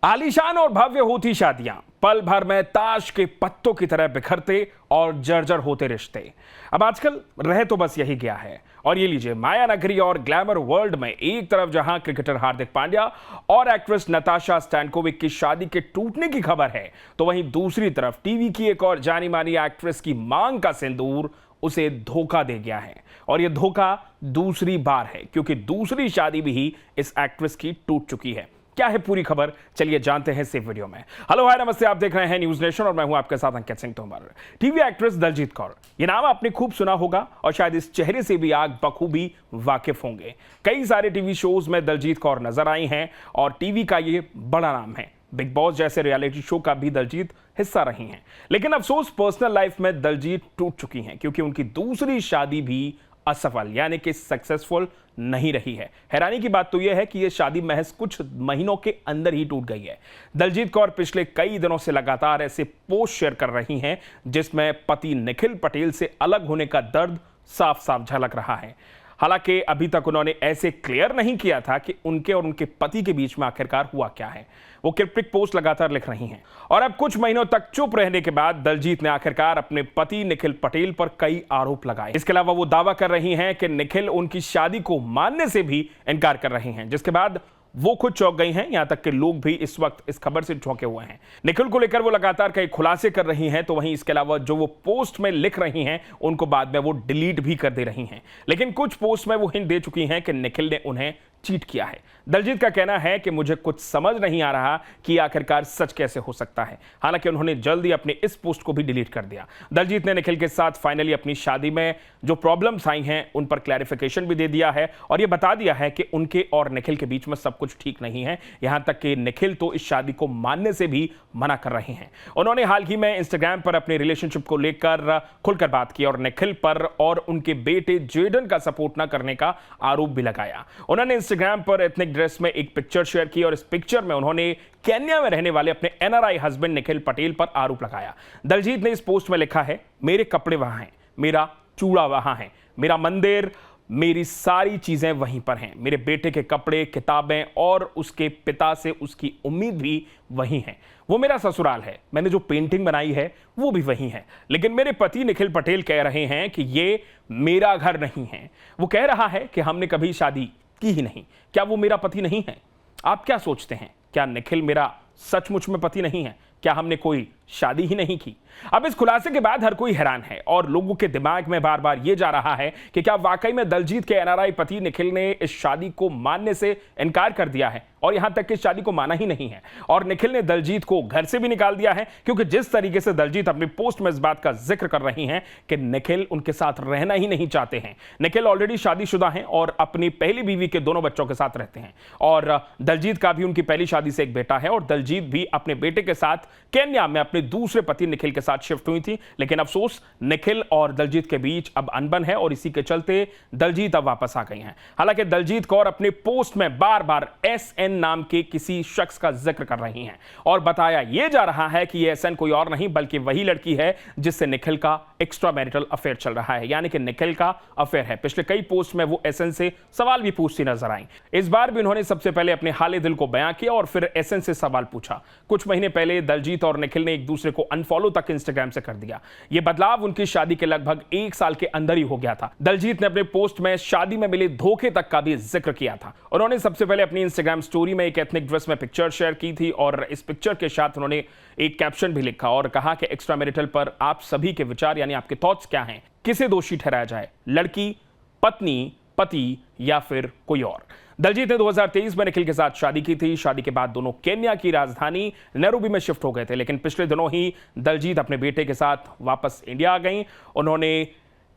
आलीशान और भव्य होती शादियां, पल भर में ताश के पत्तों की तरह बिखरते और जर्जर होते रिश्ते। अब आजकल रह तो बस यही गया है। और ये लीजिए, माया नगरी और ग्लैमर वर्ल्ड में एक तरफ जहां क्रिकेटर हार्दिक पांड्या और एक्ट्रेस नताशा स्टैनकोविक की शादी के टूटने की खबर है, तो वहीं दूसरी तरफ टीवी की एक और जानी मानी एक्ट्रेस की मांग का सिंदूर उसे धोखा दे गया है। और यह धोखा दूसरी बार है, क्योंकि दूसरी शादी भी इस एक्ट्रेस की टूट चुकी है। क्या है पूरी खबर, चलिए जानते हैं इस वीडियो में। हेलो हाय नमस्ते, आप देख रहे हैं न्यूज नेशन और मैं हूं आपके साथ अंकित सिंह तोमर। टीवी एक्ट्रेस दलजीत कौर, ये नाम आपने खूब सुना होगा और शायद इस चेहरे से भी आप बखूबी वाकिफ होंगे। कई सारे टीवी शोज में दलजीत कौर नजर आई हैं और टीवी का ये बड़ा नाम है। बिग बॉस जैसे रियलिटी शो का भी दलजीत हिस्सा रही हैं। लेकिन अफसोस, पर्सनल लाइफ में दलजीत टूट चुकी हैं, क्योंकि उनकी दूसरी शादी भी असफल यानी कि सक्सेसफुल नहीं रही है। हैरानी की बात तो यह है कि यह शादी महज कुछ महीनों के अंदर ही टूट गई है। दलजीत कौर पिछले कई दिनों से लगातार ऐसे पोस्ट शेयर कर रही हैं जिसमें पति निखिल पटेल से अलग होने का दर्द साफ साफ झलक रहा है। हालांकि अभी तक उन्होंने ऐसे क्लियर नहीं किया था कि उनके और उनके पति के बीच में आखिरकार हुआ क्या है। वो क्रिप्टिक पोस्ट लगातार लिख रही हैं और अब कुछ महीनों तक चुप रहने के बाद दलजीत ने आखिरकार अपने पति निखिल पटेल पर कई आरोप लगाए। इसके अलावा वो दावा कर रही हैं कि निखिल उनकी शादी को मानने से भी इनकार कर रही हैं, जिसके बाद वो खुद चौंक गई हैं। यहां तक कि लोग भी इस वक्त इस खबर से चौंके हुए हैं। निखिल को लेकर वो लगातार कई खुलासे कर रही हैं, तो वहीं इसके अलावा जो वो पोस्ट में लिख रही हैं उनको बाद में वो डिलीट भी कर दे रही हैं। लेकिन कुछ पोस्ट में वो हिंट दे चुकी हैं कि निखिल ने उन्हें चीट किया है। दलजीत का कहना है कि मुझे कुछ समझ नहीं आ रहा कि आखिरकार सच कैसे हो सकता है। हालांकि उन्होंने जल्दी अपने इस पोस्ट को भी डिलीट कर दिया। दलजीत ने निखिल के साथ फाइनली अपनी शादी में जो प्रॉब्लम्स आई हैं उन पर क्लैरिफिकेशन भी दे दिया है और यह बता दिया है कि उनके और निखिल के बीच में सब कुछ ठीक नहीं है। यहां तक कि निखिल तो इस शादी को मानने से भी मना कर रहे हैं। उन्होंने हाल ही में इंस्टाग्राम पर अपने रिलेशनशिप को लेकर खुलकर बात की और निखिल पर और उनके बेटे जेडन का सपोर्ट न करने का आरोप भी लगाया। उन्होंने इंस्टाग्राम पर एथनिक ड्रेस में एक पिक्चर शेयर की और इस पिक्चर में उन्होंने केन्या में रहने वाले अपने एनआरआई हस्बैंड निखिल पटेल पर आरोप लगाया। दलजीत ने इस पोस्ट में लिखा है, मेरे कपड़े वहां हैं, मेरा चूड़ा वहां है, मेरा मंदिर, मेरी सारी चीजें वहीं पर हैं, मेरे बेटे के कपड़े, किताबें और उसके पिता से उसकी उम्मीद भी वहीं है। वो मेरा ससुराल है, मैंने जो पेंटिंग बनाई है वो भी वहीं है। लेकिन मेरे पति निखिल पटेल कह रहे हैं कि ये मेरा घर नहीं है। वो कह रहा है कि हमने कभी शादी की ही नहीं। क्या वो मेरा पति नहीं है? आप क्या सोचते हैं? क्या निखिल मेरा सचमुच में पति नहीं है? क्या हमने कोई शादी ही नहीं की? अब इस खुलासे के बाद हर कोई हैरान है और लोगों के दिमाग में बार बार यह जा रहा है कि क्या वाकई में दलजीत के एनआरआई पति निखिल ने इस शादी को मानने से इनकार कर दिया है और यहां तक कि इस शादी को माना ही नहीं है और निखिल ने दलजीत को घर से भी निकाल दिया है। क्योंकि जिस तरीके से दलजीत अपनी पोस्ट में इस बात का जिक्र कर रही हैं कि निखिल उनके साथ रहना ही नहीं चाहते हैं। निखिल ऑलरेडी शादीशुदा हैं और अपनी पहली बीवी के दोनों बच्चों के साथ रहते हैं और दलजीत का भी उनकी पहली शादी से एक बेटा है और दलजीत भी अपने बेटे के साथ केन्या में अपने दूसरे पति निखिल के साथ शिफ्ट हुई थी। लेकिन अफसोस, निखिल और दलजीत के बीच अब अनबन है और इसी के चलते दलजीत अब वापस आ गई हैं। हालांकि दलजीत कौर अपने पोस्ट में बार बार एसएन नाम के किसी शख्स का जिक्र कर रही हैं और बताया यह जा रहा है कि यह एसएन कोई और नहीं बल्कि वही लड़की है जिससे निखिल का एक्स्ट्रा मैरिटल अफेयर चल रहा है, यानी कि निखिल का अफेयर है। पिछले कई पोस्ट में वो एसएन से सवाल भी पूछती नजर आई। इस बार भी उन्होंने सबसे पहले अपने हाले दिल को बयां किया और फिर एसएन से सवाल पूछा। कुछ महीने पहले दलजीत और निखिल ने एक दूसरे को अनफॉलो तक इंस्टाग्राम से कर दिया। यह बदलाव उनकी शादी के लगभग 1 साल के अंदर ही हो गया था। दलजीत ने अपने पोस्ट में शादी में मिले धोखे तक का भी जिक्र किया था। उन्होंने सबसे पहले अपनी इंस्टाग्राम स्टोरी में एक एथनिक ड्रेस में पिक्चर शेयर की थी और इस पिक्चर के साथ उन्होंने एक कैप्शन भी लिखा और कहा कि एक्स्ट्रा मैरिटल पर आप सभी के विचार यानी आपके थॉट्स क्या हैं? किसे दोषी ठहराया जाए, लड़की, पत्नी, पति या फिर कोई और? दलजीत ने 2023 में निखिल के साथ शादी की थी। शादी के बाद दोनों केन्या की राजधानी नैरोबी में शिफ्ट हो गए थे। लेकिन पिछले दिनों ही दलजीत अपने बेटे के साथ वापस इंडिया आ गई। उन्होंने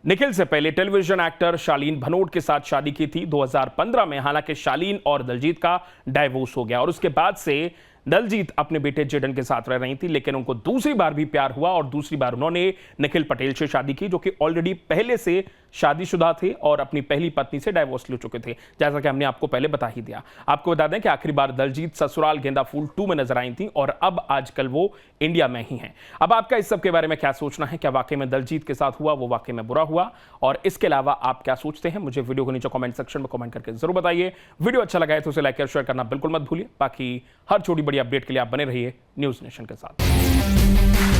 निखिल से पहले टेलीविजन एक्टर शालीन भनोट के साथ शादी की थी 2015 में। हालांकि शालीन और दलजीत का डाइवोर्स हो गया और उसके बाद से दलजीत अपने बेटे जेडन के साथ रह रही थी। लेकिन उनको दूसरी बार भी प्यार हुआ और दूसरी बार उन्होंने निखिल पटेल से शादी की, जो कि ऑलरेडी पहले से शादीशुदा थे और अपनी पहली पत्नी से डाइवोर्स ले चुके थे, जैसा कि हमने आपको पहले बता ही दिया। आपको बता दें कि आखिरी बार दलजीत ससुराल गेंदा फूल 2 में नजर आई थी और अब आजकल वो इंडिया में ही हैं। अब आपका इस सब के बारे में क्या सोचना है? क्या वाकई में दलजीत के साथ हुआ वो वाकई में बुरा हुआ? और इसके अलावा आप क्या सोचते हैं? मुझे वीडियो को नीचे कमेंट सेक्शन में कमेंट करके जरूर बताइए। वीडियो अच्छा लगा है तो उसे लाइक और शेयर करना बिल्कुल मत भूलिए। बाकी हर छोटी बड़ी बड़ी अपडेट के लिए आप बने रहिए न्यूज़ नेशन के साथ।